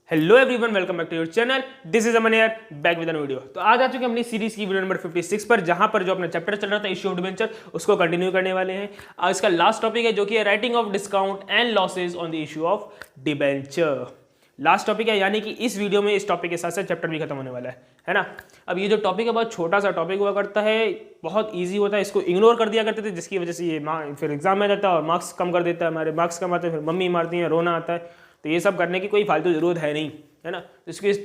Hello everyone, welcome back to your channel. This is Aman यार, back with a video. तो आज आ चुके हैं अपनी सीरीज की वीडियो नंबर 56 पर, जहां पर जो अपना चैप्टर चल रहा था इश्यू ऑफ डिबेंचर, उसको कंटिन्यू करने वाले हैं। आज इसका लास्ट टॉपिक है जो कि है writing of discount and losses on the issue of debenture. Last topic है, यानी कि इस वीडियो में इस टॉपिक के साथ साथ चैप्टर भी खत्म होने वाला है ना। अब ये जो टॉपिक है बहुत छोटा सा टॉपिक हुआ करता है, बहुत ईजी होता है, इसको इग्नोर कर दिया करते थे, जिसकी वजह से ये फिर एग्जाम में जाता है और मार्क्स कम कर देता है। हमारे मार्क्स कम आते हैं, फिर मम्मी मारती है, रोना आता है। तो ये सब करने की कोई फालतू जरूरत है नहीं, है ना। तो इसको इस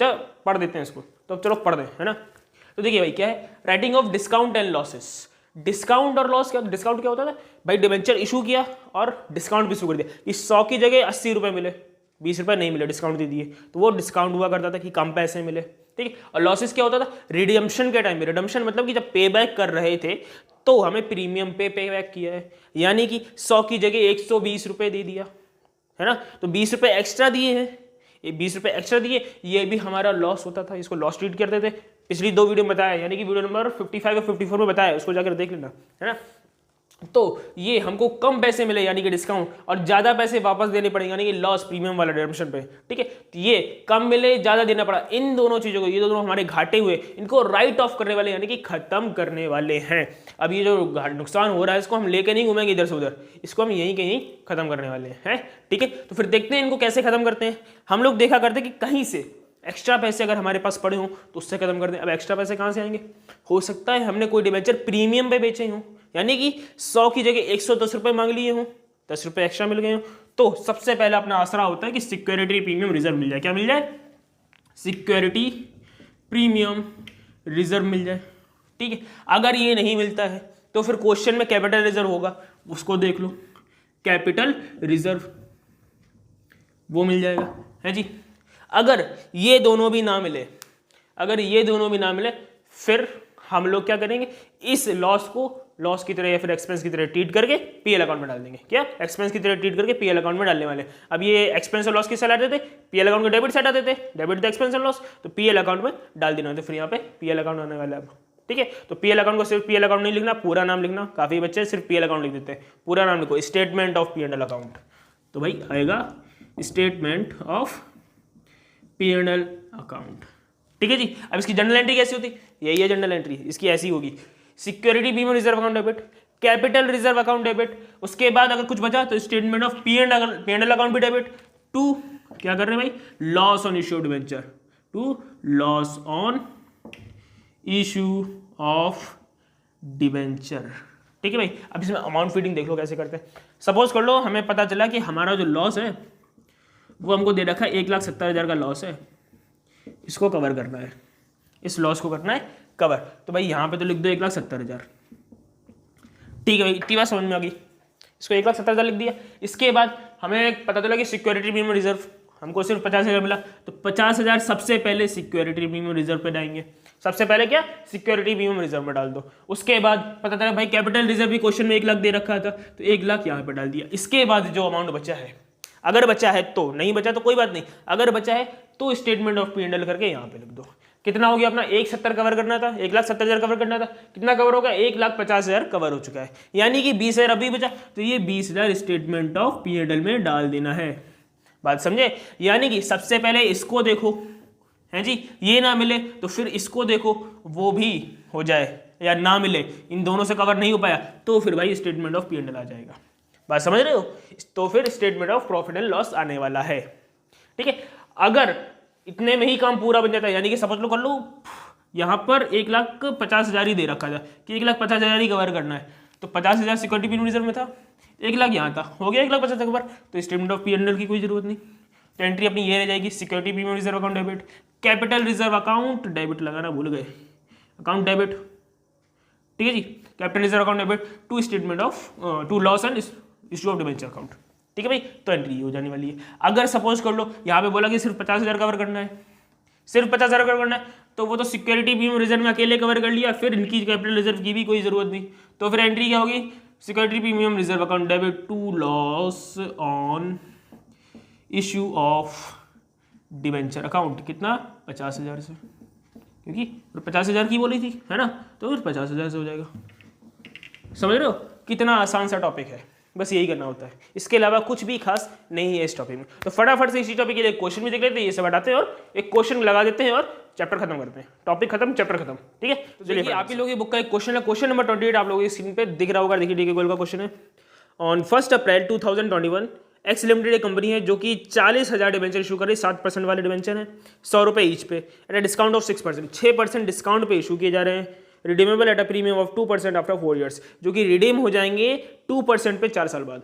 पढ़ देते हैं इसको, तो चलो पढ़ दें, है ना। तो देखिए भाई, क्या है writing of discount and losses. Discount और लॉस क्या, डिस्काउंट क्या होता था भाई, डिबेंचर इशू किया और डिस्काउंट भी शुरू कर दिया कि 100 की जगह 80 रुपये मिले, 20 रुपये नहीं मिले, डिस्काउंट दे दिए, तो वो डिस्काउंट हुआ करता था कि कम पैसे मिले, ठीक है। और लॉसेस क्या होता था, रिडम्पशन के टाइम में। रिडम्पशन मतलब कि जब पे बैक कर रहे थे तो हमें प्रीमियम पे बैक किया है, यानी कि 100 की जगह 120 रुपये दे दिया, है ना। तो 20 रुपये एक्स्ट्रा दिए हैं, ये 20 रुपये एक्स्ट्रा दिए, ये भी हमारा लॉस होता था, इसको लॉस ट्रीट करते थे। पिछली 2 वीडियो में बताया, यानी कि वीडियो नंबर 55 और 54 में बताया, उसको जाकर देख लेना, है ना। तो ये हमको कम पैसे मिले यानी कि डिस्काउंट, और ज़्यादा पैसे वापस देने पड़ेंगे यानी कि लॉस प्रीमियम वाला रिडम्पशन पे, ठीक है। तो ये कम मिले, ज़्यादा देना पड़ा, इन दोनों चीज़ों को, ये दोनों हमारे घाटे हुए, इनको राइट ऑफ करने वाले यानी कि खत्म करने वाले हैं। अब ये जो नुकसान हो रहा है इसको हम लेके नहीं घूमेंगे इधर से उधर, इसको हम यहीं कहीं खत्म करने वाले हैं, ठीक है। तो फिर देखते हैं इनको कैसे खत्म करते हैं। हम लोग देखा करते हैं कि कहीं से एक्स्ट्रा पैसे अगर हमारे पास पड़े हों तो उससे खत्म कर दें। अब एक्स्ट्रा पैसे कहाँ से आएंगे, हो सकता है हमने कोई डिबेंचर प्रीमियम पे बेचे हों, यानी कि 100 की जगह 110 रुपये मांग लिए हों, 10 रुपये एक्स्ट्रा मिल गए हों, तो सबसे पहला अपना आसरा होता है कि सिक्योरिटी प्रीमियम रिजर्व मिल जाए। क्या मिल जाए, सिक्योरिटी प्रीमियम रिजर्व मिल जाए, ठीक है। अगर ये नहीं मिलता है तो फिर क्वेश्चन में कैपिटल रिजर्व होगा, उसको देख लो, कैपिटल रिजर्व वो मिल जाएगा, है जी। अगर ये दोनों भी ना मिले, अगर ये दोनों भी ना मिले, फिर हम लोग क्या करेंगे, इस लॉस को लॉस की तरह या फिर एक्सपेंस की तरह ट्रीट करके पीएल अकाउंट में डाल देंगे। क्या, एक्सपेंस की तरह ट्रीट करके पीएल अकाउंट में डालने वाले। अब ये एक्सपेंस और लॉस किस साइड आते थे, पीएल अकाउंट के डेबिट साइड आते थे, डेबिट द एक्सपेंस और लॉस, तो पीएल अकाउंट में डाल देना। तो फिर यहाँ पे पीएल अकाउंट आने वाला है, ठीक है। तो पीएल अकाउंट को सिर्फ पीएल अकाउंट नहीं लिखना, पूरा नाम लिखना। काफी बच्चे सिर्फ पीएल अकाउंट लिख देते हैं, पूरा नाम लिखो, statement of P and L account. तो भाई आएगा statement of P and L account, ठीक है जी। अब इसकी जनरल एंट्री कैसी होती, यही है जनरल एंट्री, इसकी ऐसी होगी, security premium reserve account debit, capital reserve account debit, उसके बाद अगर कुछ बचा तो statement of P and L account भी डेबिट, टू क्या कर रहे हैं भाई, loss on issue of debenture, to loss on issue of debenture, ठीक है भाई। अब इसमें अमाउंट फीडिंग देख लो कैसे करते हैं। सपोज कर लो हमें पता चला कि हमारा जो लॉस है वो हमको दे रखा है 1,70,000 का लॉस है, इसको कवर करना है, इस लॉस को करना है कवर। तो भाई यहाँ पे तो लिख दो 1,70,000, ठीक है भाई, इतनी बात समझ में आ गई। इसको 1,70,000 लिख दिया। इसके बाद हमें पता चला कि सिक्योरिटी प्रीमियम रिजर्व हमको सिर्फ 50,000 मिला, तो 50,000 सबसे पहले सिक्योरिटी प्रीमियम रिजर्व पे डालेंगे। सबसे पहले क्या, सिक्योरिटी प्रीमियम रिजर्व में डाल दो। उसके बाद पता चला भाई कैपिटल रिजर्व भी क्वेश्चन में 1 लाख दे रखा था, तो 1 लाख यहाँ पे डाल दिया। इसके बाद जो अमाउंट बचा है, अगर बचा है तो, नहीं बचा तो कोई बात नहीं, अगर बचा है तो statement of P and L करके यहाँ पे लिख दो। कितना हो गया अपना, 1,70,000 कवर करना था, 1,70,000 कवर करना था, कितना कवर होगा, 1,50,000 कवर हो चुका है, यानी कि 20,000 अभी बचा, तो ये 20,000 statement of P and L में डाल देना है। बात समझे, यानी कि सबसे पहले इसको देखो, है जी, ये ना मिले तो फिर इसको देखो, वो भी हो जाए, या ना मिले, इन दोनों से कवर नहीं हो पाया तो फिर भाई statement of P and L आ जाएगा। बात समझ रहे हो, तो फिर statement of profit and loss आने वाला है, ठीक है। अगर इतने में ही काम पूरा बन जाता है, यानी कि समझ लो, कर लो यहाँ पर 1,50,000 ही दे रखा था कि 1,50,000 ही कवर करना है, तो 50,000 सिक्योरिटी प्रीमियम रिजर्व में था, 1 लाख यहाँ था, हो गया 1,50,000 कवर, तो statement of P and L की कोई जरूरत नहीं। तो एंट्री अपनी ये रह जाएगी, security premium reserve account debit, capital reserve account debit लगाना भूल गए, अकाउंट डेबिट, ठीक है जी, capital reserve account debit to statement of to loss and issue of debenture account, ठीक है भाई। तो एंट्री हो जाने वाली है। अगर सपोज कर लो यहाँ पे बोला कि सिर्फ 50,000 कवर करना है, सिर्फ 50,000 कवर करना है, तो वो तो सिक्योरिटी प्रीमियम रिजर्व में अकेले कवर कर लिया, फिर इनकी कैपिटल रिजर्व की भी कोई जरूरत नहीं। तो फिर एंट्री क्या होगी, security premium reserve account debit to loss on issue of debenture account, कितना, 50,000 से, क्योंकि 50,000 की बोली थी, है ना, तो फिर 50,000 से हो जाएगा। समझ रहे हो कितना आसान सा टॉपिक है, बस यही करना होता है, इसके अलावा कुछ भी खास नहीं है इस टॉपिक में। तो फटाफट से इसी टॉपिक के लिए क्वेश्चन भी देख लेते हैं, ये सब हटाते हैं और एक क्वेश्चन लगा देते हैं और चैप्टर खत्म करते हैं, टॉपिक खत्म, चैप्टर खत्म। ठीक है, तो चलिए आप ही लोगों की बुक का एक क्वेश्चन है, क्वेश्चन नंबर 28 आप लोगों की स्क्रीन पे दिख रहा होगा। देखिए डी के गोयल का क्वेश्चन है। ऑन 1 अप्रैल 2021 एक्स लिमिटेड एक कंपनी है जो कि 40,000 डिबेंचर इशू कर रही है, 7% वाले डिबेंचर हैं, 100 रुपये ईच पे, at a discount of 6%, 6% discount पे इशू किए जा रहे हैं। Redeemable at a premium of 2% after 4 years, जो कि रिडीम हो जाएंगे 2% पे 4 साल बाद।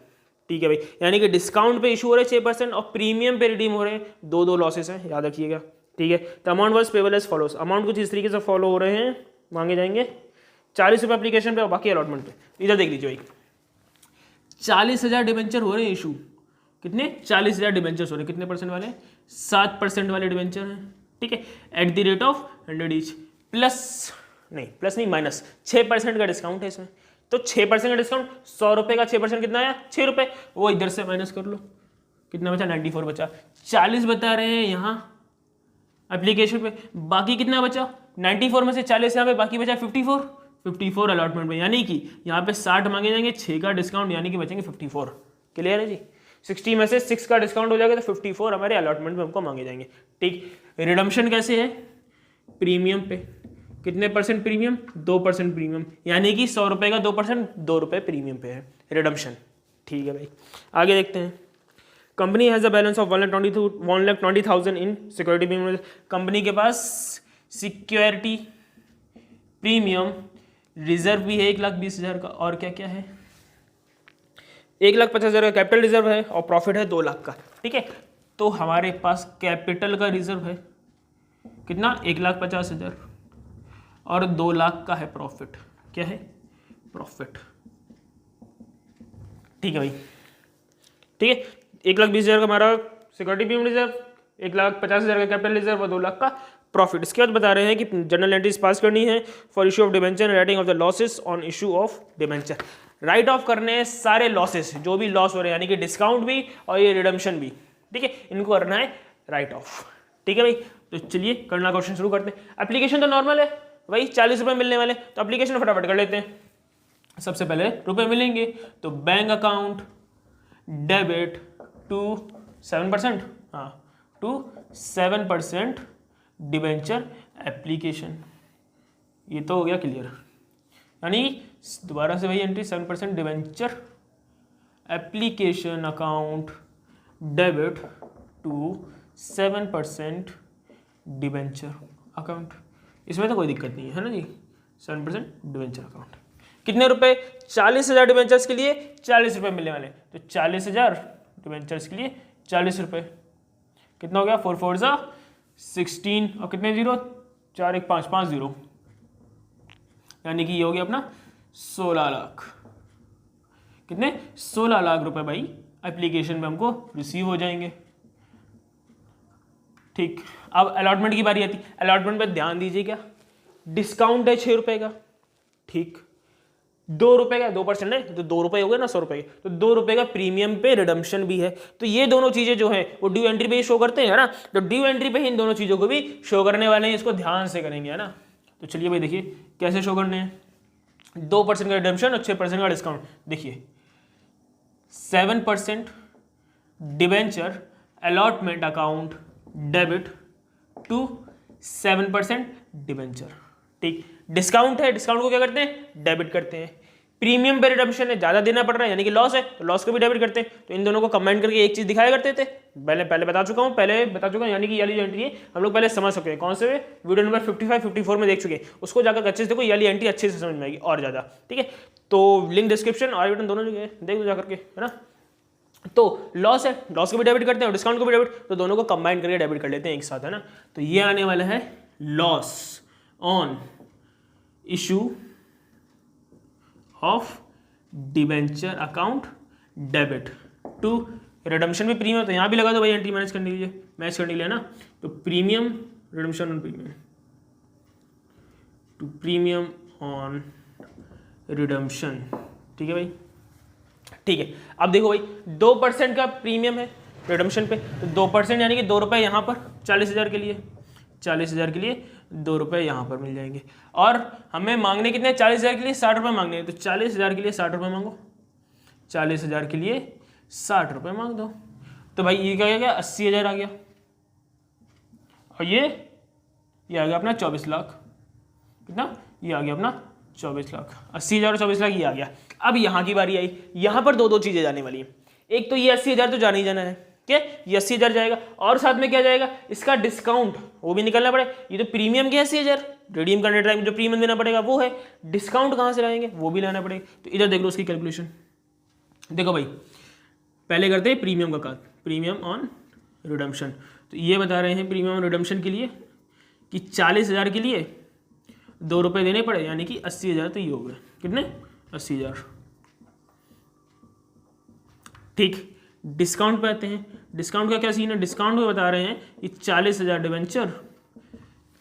ठीक है भाई, यानी कि डिस्काउंट पे इशू हो रहे हैं 6% और प्रीमियम पे रिडीम हो रहे हैं, दो लॉसेस हैं, याद रखिएगा। ठीक है, तो amount was payable as follows, amount कुछ इस तरीके से फॉलो हो रहे हैं, मांगे जाएंगे 40 रुपये एप्लीकेशन पे और बाकी अलॉटमेंट पे। इधर देख लीजिए भाई, 40,000 डिबेंचर हो रहे हैं इशू, कितने 40,000 डिबेंचर्स हो रहे हैं, कितने परसेंट वाले, 7% वाले डिबेंचर हैं। ठीक है, at the rate of 100 each, plus नहीं माइनस 6% का डिस्काउंट है इसमें। तो 6% का डिस्काउंट, 100 रुपये का 6% कितना आया, 6 रुपये, वो इधर से माइनस कर लो, कितना बचा, 94 बचा। 40 बता रहे हैं यहाँ एप्लीकेशन पे, बाकी कितना बचा, 94 में से 40 यहाँ पे, बाकी बचा 54 अलॉटमेंट में, यानी कि यहाँ पे 60 मांगे जाएंगे, 6 का डिस्काउंट, यानी कि बचेंगे 54। क्लियर है जी, 60 में से 6 का डिस्काउंट हो जाएगा तो 54 हमारे अलॉटमेंट में हमको मांगे जाएंगे। ठीक, रिडम्पशन कैसे है, प्रीमियम पे, कितने परसेंट प्रीमियम, 2% प्रीमियम, यानी कि 100 रुपये का 2%, 2 रुपये प्रीमियम पे है रिडम्पशन। ठीक है भाई, आगे देखते हैं। Company has a balance of 1,20,000 in security premium, company के पास सिक्योरिटी प्रीमियम रिजर्व भी है 1,20,000 का, और क्या क्या है, 1,50,000 का कैपिटल रिजर्व है और प्रॉफिट है 2 लाख का। ठीक है, तो हमारे पास कैपिटल का रिजर्व है कितना, 1,50,000 और 2 लाख का है प्रॉफिट, क्या है, प्रॉफिट। ठीक है भाई, ठीक है, 1,20,000 का हमारा सिक्योरिटी प्रीमियम रिजर्व, 1,50,000 का कैपिटल रिजर्व और 2 लाख का प्रॉफिट। इसके बाद बता रहे हैं कि जनरल एंट्रीज पास करनी है for issue of debenture, writing of the losses on issue of debenture, right of करने हैं सारे लॉसेस, जो भी लॉस हो रहे हैं, यानी कि डिस्काउंट भी और ये रिडम्पशन भी। ठीक है, इनको करना है राइट ऑफ। ठीक है भाई, तो चलिए करना क्वेश्चन शुरू करते हैं। एप्लीकेशन तो नॉर्मल है वही 40 रुपये मिलने वाले, तो एप्लीकेशन फटाफट कर लेते हैं। सबसे पहले रुपए मिलेंगे, तो बैंक अकाउंट डेबिट टू 7%, हाँ टू 7% डिबेंचर एप्लीकेशन, ये तो हो गया क्लियर, यानी दोबारा से वही entry 7% debenture application account debit to 7% debenture account, इसमें तो कोई दिक्कत नहीं है ना जी, 7% डिबेंचर अकाउंट। कितने रुपए, 40,000 डिबेंचर्स के लिए 40 रुपये मिलने वाले, तो 40,000 डिबेंचर्स के लिए 40 रुपये, कितना हो गया, 4 4 16 और कितने जीरो, 4 1 5 5 0, यानी कि ये हो गया अपना 16 लाख। कितने, 16 लाख रुपए भाई एप्लीकेशन में हमको रिसीव हो जाएंगे। ठीक, अब अलॉटमेंट की बारी आती, अलॉटमेंट पे ध्यान दीजिए, क्या डिस्काउंट है 6 रुपए का, ठीक, 2 रुपए का 2% है तो 2 रुपए हो गए ना 100 रुपए के, तो 2 रुपए का प्रीमियम पे रिडम्पशन भी है। तो ये दोनों चीजें जो है वो ड्यू एंट्री पे ही शो करते हैं, है ना, तो ड्यू एंट्री पे ही इन दोनों चीजों को भी शो करने वाले हैं, इसको ध्यान से करेंगे, है ना। तो चलिए भाई देखिए कैसे शो करने हैं, 2% का रिडम्पशन और 6% का डिस्काउंट। देखिए 7% debenture allotment account debit to 7% debenture, ठीक, डिस्काउंट है, डिस्काउंट को क्या करते हैं, डेबिट करते हैं। प्रीमियम पे रिडम्पशन है, ज्यादा देना पड़ रहा है यानी कि लॉस है, तो लॉस को भी डेबिट करते हैं। तो इन दोनों को कंबाइन करके एक चीज दिखाया करते थे, पहले बता चुका हूं, यानी कि ये वाली एंट्री है हम लोग पहले समझ सकते हैं, कौन से वीडियो नंबर 55 54 में देख चुके हैं, उसको जाकर अच्छे से देखो, ये वाली एंट्री अच्छे से समझ में आएगी और ज्यादा। ठीक है, तो लिंक डिस्क्रिप्शन और बटन दोनों जगह देख लो जाकर के, है ना। तो लॉस है, लॉस को भी डेबिट करते हैं और डिस्काउंट को भी डेबिट, तो दोनों को कंबाइन करके डेबिट कर लेते हैं एक साथ, है ना। तो ये आने वाला है loss on issue of debenture account debit to redemption में प्रीमियम, तो यहां भी लगा दो भाई एंट्री मैच करने के लिए ना। तो premium redemption on premium to premium on redemption, ठीक है भाई, ठीक है। अब देखो भाई 2% का प्रीमियम है रिडम्पशन पे, तो 2% यानी कि 2 रुपये यहाँ पर 40,000 के लिए, 40,000 के लिए 2 रुपये यहाँ पर मिल जाएंगे। और हमें मांगने कितने, 40,000 के लिए 60 रुपये मांगने हैं, तो 40,000 के लिए 60 रुपये मांगो, 40,000 के लिए 60 रुपये मांग दो। तो भाई ये क्या गया 80,000 आ गया, और ये आ गया अपना 24 लाख। कितना? ये आ गया अपना 24 लाख। 80,000 और 24 लाख ये आ गया। अब यहाँ की बारी आई, यहाँ पर दो चीज़ें जाने वाली हैं। एक तो ये 80,000 तो जाना ही जाना है, क्या ये 80,000 जाएगा, और साथ में क्या जाएगा, इसका डिस्काउंट वो भी निकलना पड़े। ये तो प्रीमियम के 80,000, रिडीम करने टाइम जो प्रीमियम देना पड़ेगा वो है, डिस्काउंट कहाँ से लाएंगे वो भी लाना पड़ेगा। तो इधर देख लो उसकी कैलकुलेशन। देखो भाई पहले करते हैं प्रीमियम का काम, प्रीमियम ऑन रिडम्पशन। तो ये बता रहे हैं प्रीमियम ऑन रिडम्पशन के लिए कि 40,000 के लिए 2 रुपये देने पड़े, यानी कि 80,000 तो ये हो गए। कितने? 80,000। ठीक, डिस्काउंट पे आते हैं। डिस्काउंट का क्या सीन है? डिस्काउंट में बता रहे हैं कि 40,000 डिवेंचर,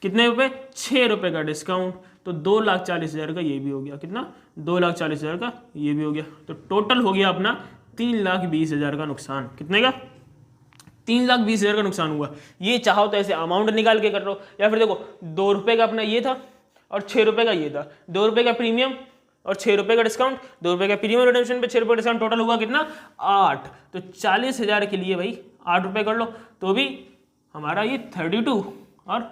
कितने रुपए? 6 रुपये का डिस्काउंट, तो 2,40,000 का ये भी हो गया। कितना? 2,40,000 का ये भी हो गया। तो टोटल हो गया अपना 3,20,000 का नुकसान। कितने का? 3,20,000 का नुकसान हुआ। ये चाहो तो ऐसे अमाउंट निकाल के कर लो, या फिर देखो 2 रुपये का अपना ये था और 6 रुपये का ये था, 2 रुपये का प्रीमियम और 6 रुपये का डिस्काउंट, 2 रुपये का प्रीमियम रिडम्पशन पे 6 रुपये डिस्काउंट, टोटल हुआ कितना? 8। तो 40,000 के लिए भाई 8 रुपये कर लो, तो भी हमारा ये 32 और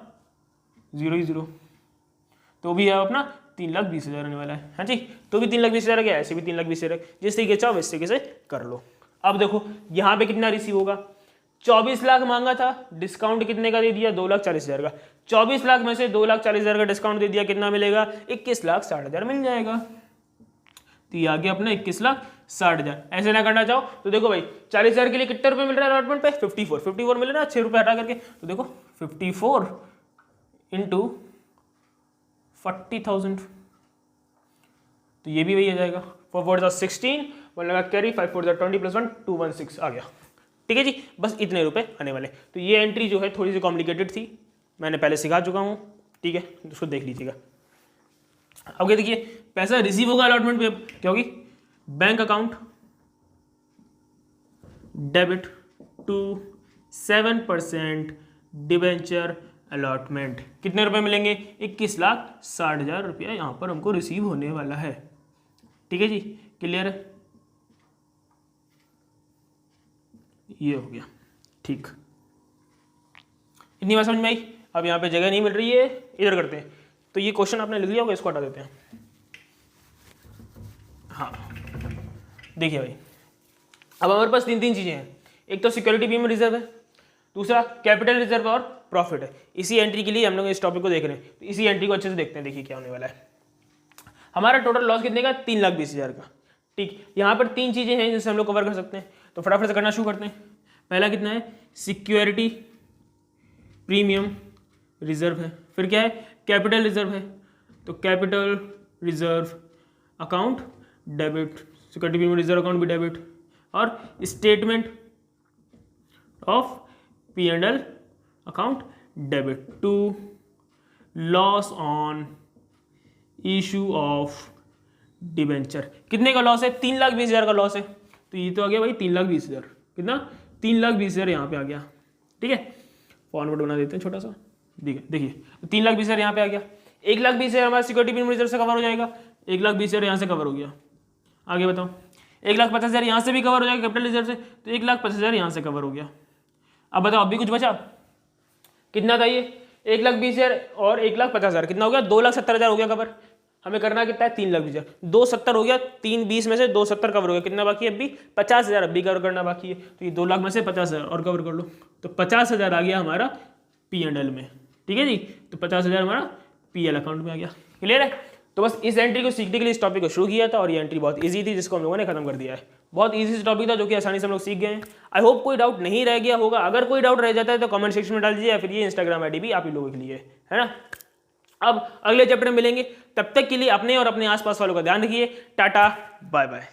0 तो भी है अपना 3,20,000 आने वाला है। हाँ जी, तो भी 3,20,000 गया, ऐसे भी 3,20,000। जिस तरीके चाहो इस तरीके से कर लो। अब देखो यहाँ पे कितना रिसीव होगा, 24 लाख मांगा था, डिस्काउंट कितने का दे दिया? 2,40,000 का। 24 लाख में से 2,40,000 का डिस्काउंट दे दिया, कितना मिलेगा? 21,60,000 मिल जाएगा। तो ये आ गया अपना 21,60,000। ऐसे ना करना चाहो तो देखो भाई 40,000 के लिए कितने रुपए मिल रहा है अलॉटमेंट पे? 54 मिल रहा है, 6 रुपये हटा करके। तो देखो 54 इंटू 40,000, तो ये भी वही आ जाएगा। 4 4 16, 1 लगा कैरी, 5 4 20 + 1 216 आ गया। ठीक है जी, बस इतने रुपए आने वाले। तो ये एंट्री जो है थोड़ी सी कॉम्प्लिकेटेड थी, मैंने पहले सिखा चुका हूँ। ठीक है, उसको देख लीजिएगा। अब क्या देखिए, पैसा रिसीव होगा अलॉटमेंट पे, क्या होगी? Bank account debit to 7% debenture allotment. कितने रुपए मिलेंगे? 21,60,000 रुपया यहाँ पर हमको रिसीव होने वाला है। ठीक है जी, क्लियर है? ये हो गया। ठीक, इतनी बात समझ में आई? अब यहाँ पे जगह नहीं मिल रही है, इधर करते हैं। तो ये क्वेश्चन आपने लिख लिया होगा, इसको हटा देते हैं। हाँ देखिए भाई, अब हमारे पास तीन चीजें हैं। एक तो सिक्योरिटी प्रीमियम रिजर्व है, दूसरा कैपिटल रिजर्व और प्रॉफिट है। इसी एंट्री के लिए हम लोग इस टॉपिक को देख रहे हैं, तो इसी एंट्री को अच्छे से देखते हैं। देखिए क्या होने वाला है। हमारा टोटल लॉस कितने का? 3,20,000 का। ठीक, यहाँ पर 3 चीजें हैं जिससे हम लोग कवर कर सकते हैं, तो फटाफट से करना शुरू करते हैं। पहला कितना है? सिक्योरिटी प्रीमियम रिजर्व है। फिर क्या है? कैपिटल रिजर्व है। तो capital reserve account debit, security premium reserve account भी डेबिट, और statement of P&L account debit to loss on issue of debenture. कितने का लॉस है? 3,20,000 का लॉस है। तो ये तो आ गया भाई 3,20,000। कितना? 3,20,000 यहाँ पे आ गया। ठीक है, फॉर्मेट बना देते हैं छोटा सा। देखिए 3,20,000 यहाँ पे आ गया। 1,20,000 हमारा सिक्योरिटी प्रीमियम रिजर्व से कवर हो जाएगा। 1,20,000 यहाँ से कवर हो गया। आगे बताओ, 1,50,000 यहाँ से भी कवर हो जाएगा कैपिटल रिजर्व से, तो 1,50,000 यहाँ से कवर हो गया। अब बताओ अभी कुछ बचा? कितना था ये? 1,20,000 और 1,50,000 कितना हो गया? 2,70,000 हो गया कवर। हमें करना कितना है? 3,20,000। 270 हो गया, 320 में से 270 कवर हो गया। कितना बाकी है अभी? 50,000 अभी कवर करना बाकी है। तो ये 2 लाख में से 50,000 और कवर कर लो, तो 50,000 आ गया हमारा P&L में। ठीक है जी, तो 50,000 हमारा PL अकाउंट में आ गया। क्लियर है? तो बस इस एंट्री को सीखने के लिए इस टॉपिक को शुरू किया था, और ये एंट्री बहुत इजी थी जिसको हम लोगों ने खत्म कर दिया है। बहुत इजी टॉपिक था जो कि आसानी से हम लोग सीख गए हैं। आई होप कोई डाउट नहीं रह गया होगा। अगर कोई डाउट रह जाता है तो कमेंट सेक्शन में डाल दीजिए, या फिर ये इंस्टाग्राम आईडी भी आप ही लोगों के लिए है ना। अब अगले चैप्टर में मिलेंगे, तब तक के लिए अपने और अपने आसपास वालों का ध्यान रखिए। Tata bye bye.